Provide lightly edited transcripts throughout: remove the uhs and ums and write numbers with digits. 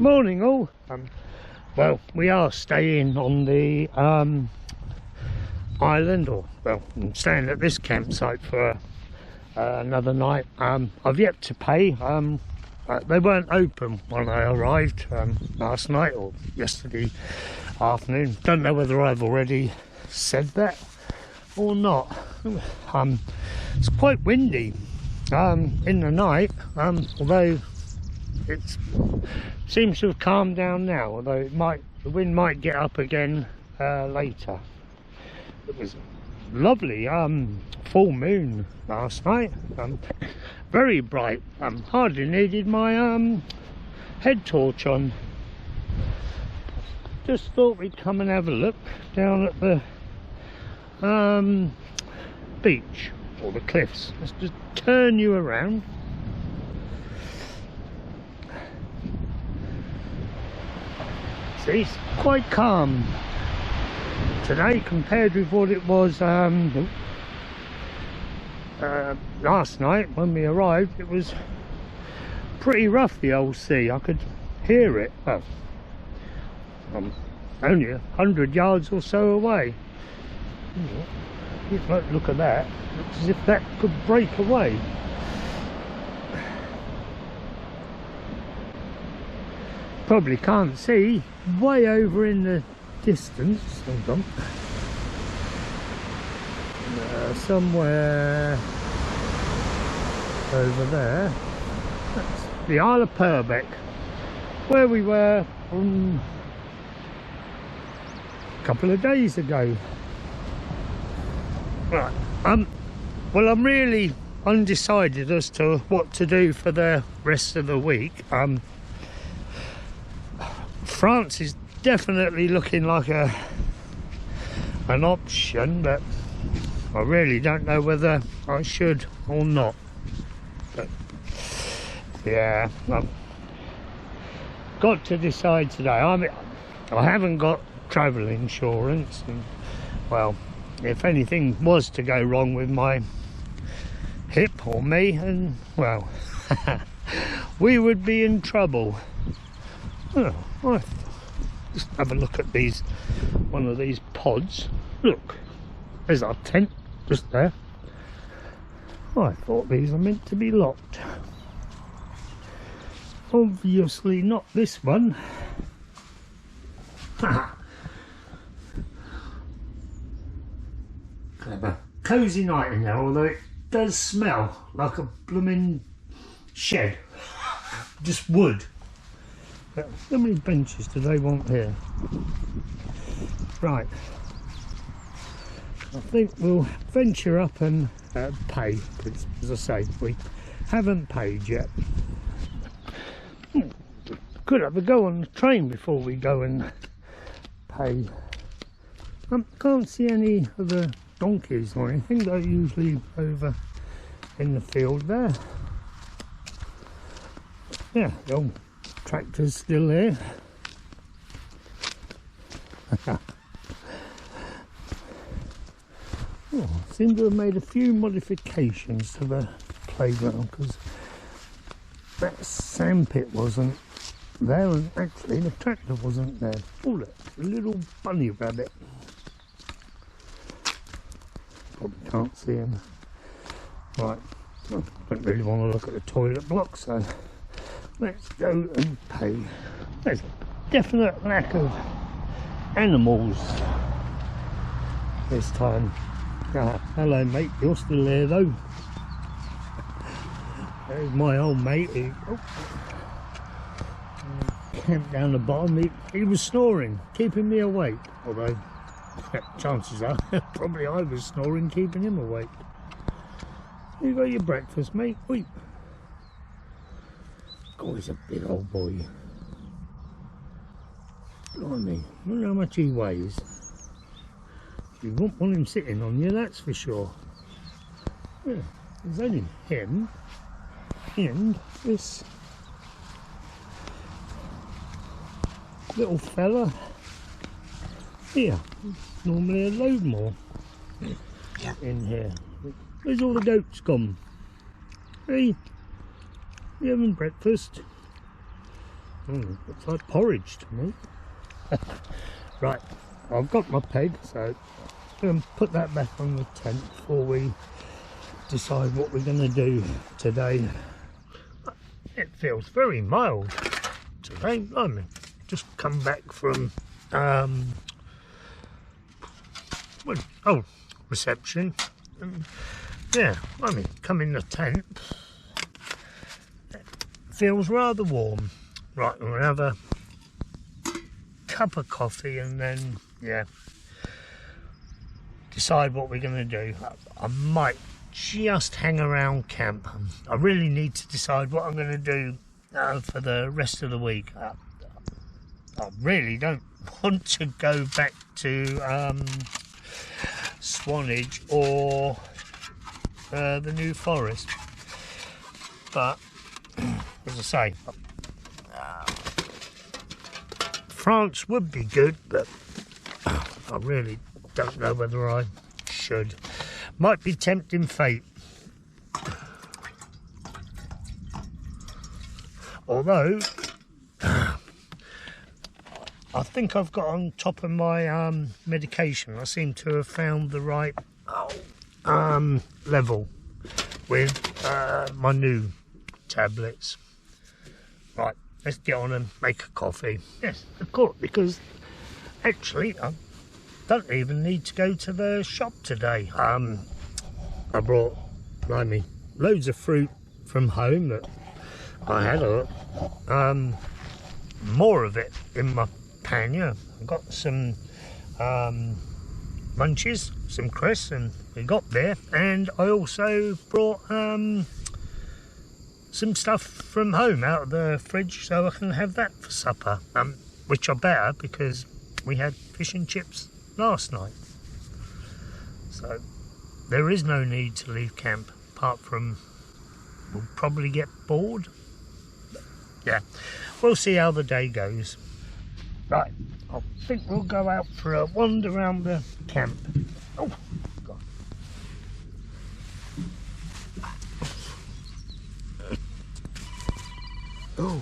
Morning all. Well, we are staying on the island, or well, I'm staying at this campsite for another night. I've yet to pay. They weren't open when I arrived last night or yesterday afternoon. Don't know whether I've already said that or not. It's quite windy in the night, although it seems to have calmed down now, although the wind might get up again later. It was lovely full moon last night, very bright. Hardly needed my head torch on. Just thought we'd come and have a look down at the beach or the cliffs. Let's just turn you around. See, it's quite calm today compared with what it was last night when we arrived. It was pretty rough, the old sea. I could hear it. Well, only 100 yards or so away. Look at that. Looks as if that could break away. Probably can't see way over in the distance. Hold on. Somewhere over there. That's the Isle of Purbeck, where we were a couple of days ago. Right. Well, I'm really undecided as to what to do for the rest of the week. France is definitely looking like an option, but I really don't know whether I should or not. But yeah, I've got to decide today. I haven't got travel insurance, and well, if anything was to go wrong with my hip or me, and well, we would be in trouble. Oh, I'll just have a look at these, one of these pods. Look, there's our tent just there. I thought these are meant to be locked. Obviously not this one. Clever. Cosy night in there, although it does smell like a blooming shed. Just wood. But how many benches do they want here? Right. I think we'll venture up and pay, because as I say, we haven't paid yet. Could have a go on the train before we go and pay. Can't see any of the donkeys or anything. They're usually over in the field there. Yeah, the old tractor's still there. Oh, seem to have made a few modifications to the playground, because that sandpit wasn't there, and actually the tractor wasn't there. Oh look, a little bunny rabbit. Probably can't see him. Right, I don't really want to look at the toilet block, so let's go and pay. There's a definite lack of animals this time. Hello mate, you're still there though. There's my old mate who camped down the bottom. He was snoring, keeping me awake, although chances are probably I was snoring, keeping him awake. You got your breakfast, mate? Oi. God, he's a big old boy. Blimey, I wonder how much he weighs. You won't want him sitting on you, that's for sure. Yeah, there's only him and this little fella here. Normally a load more in here. Where's all the goats gone? Hey, you having breakfast? Looks like porridge to me. Right, I've got my peg, so I'm going to put that back on the tent before we decide what we're going to do today. It feels very mild today. I mean, just come back from reception, and yeah, I mean, come in the tent. It feels rather warm. Right, we'll have a cup of coffee and then, yeah, decide what we're going to do. I might just hang around camp. I really need to decide what I'm going to do for the rest of the week. I really don't want to go back to Swanage or the New Forest, but as I say, France would be good, but I really don't know whether I should. Might be tempting fate. Although I think I've got on top of my medication. I seem to have found the right level with my new tablets. Right, let's get on and make a coffee. Yes, of course, because actually I don't even need to go to the shop today. I brought, loads of fruit from home that I had more of it in my pannier. I got some munchies, some crisps, and we got there. And I also brought some stuff from home out of the fridge so I can have that for supper, which I better because we had fish and chips last night. So there is no need to leave camp, apart from we'll probably get bored. But yeah, we'll see how the day goes. Right, I think we'll go out for a wander around the camp. Oh, God. Oh.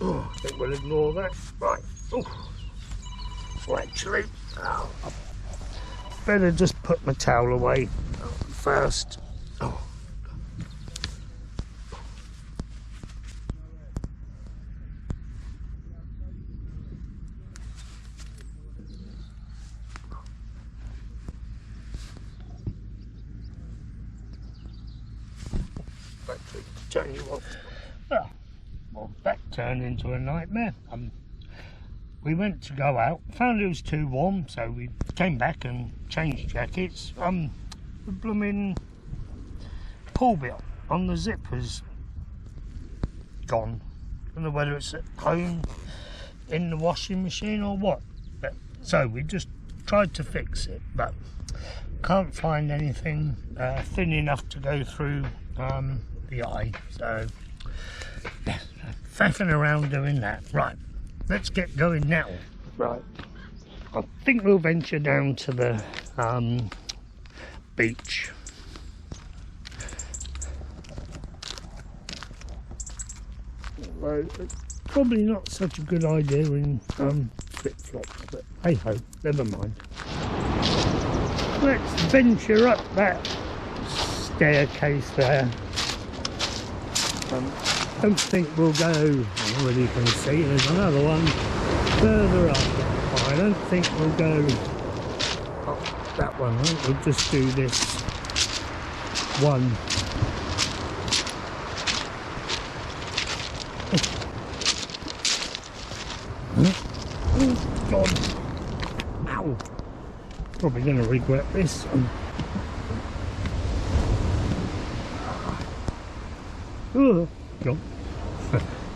Oh, I think we'll ignore that. Right. Oh. Well, actually, I better just put my towel away first. Oh. Turn you off. Well, that turned into a nightmare. We went to go out, found it was too warm, so we came back and changed jackets. The blooming pull bit on the zipper's gone. I don't know whether it's at home in the washing machine or what. But, so we just tried to fix it, but can't find anything thin enough to go through the eye, so faffing around doing that. Right, let's get going now. Right, I think we'll venture down to the beach. Well, it's probably not such a good idea in flip-flops, but hey ho, never mind. Let's venture up that staircase there. Don't think we'll go, already you can see there's another one further up, but I don't think we'll go up that one. I think we'll just do this one. Oh God, ow, probably going to regret this. Oh God.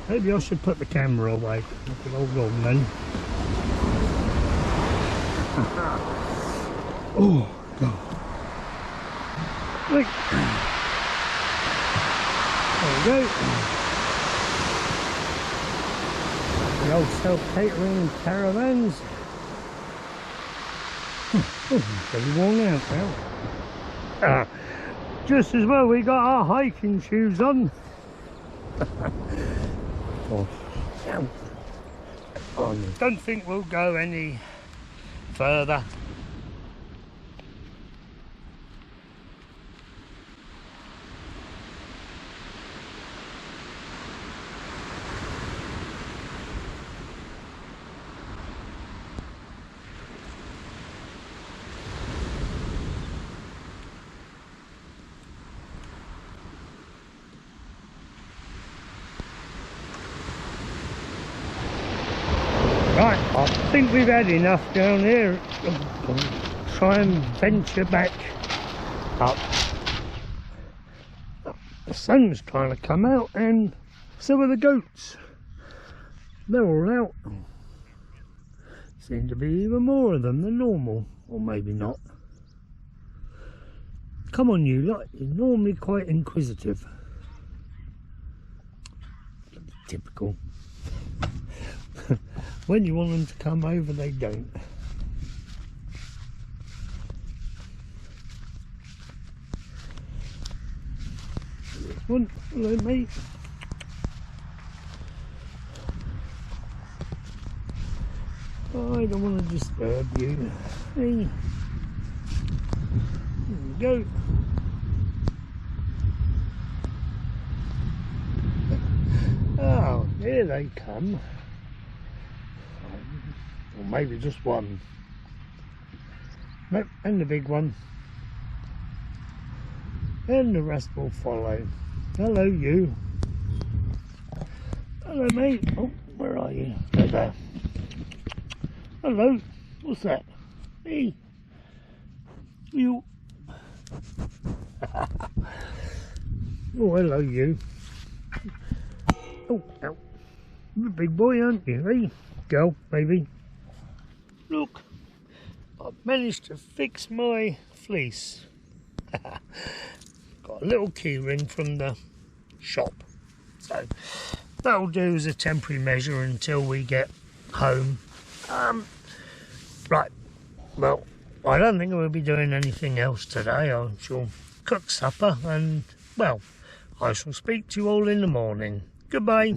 Maybe I should put the camera away. I could hold on then. Oh God. Look. There we go. The old self-catering caravans. Oh, pretty worn out now. Just as well we got our hiking shoes on. Oh, don't think we'll go any further. Right, I think we've had enough down here. Try and venture back up. The sun's trying to come out and so are the goats. They're all out. Seem to be even more of them than normal, or maybe not. Come on you lot, you're normally quite inquisitive. Typical. When you want them to come over, they don't. One, hello mate. Oh, I don't want to disturb you. Hey. There we go. Oh, here they come. Or maybe just one. Nope, and the big one. And the rest will follow. Hello you. Hello mate. Oh, where are you? Right there. Hello. What's that? Hey. You. Oh, hello you. Oh, ow. You're a big boy, aren't you? Hey, girl, maybe. Look, I've managed to fix my fleece. Got a little keyring from the shop, so that'll do as a temporary measure until we get home. Right, well, I don't think we'll be doing anything else today. I shall cook supper and, well, I shall speak to you all in the morning. Goodbye.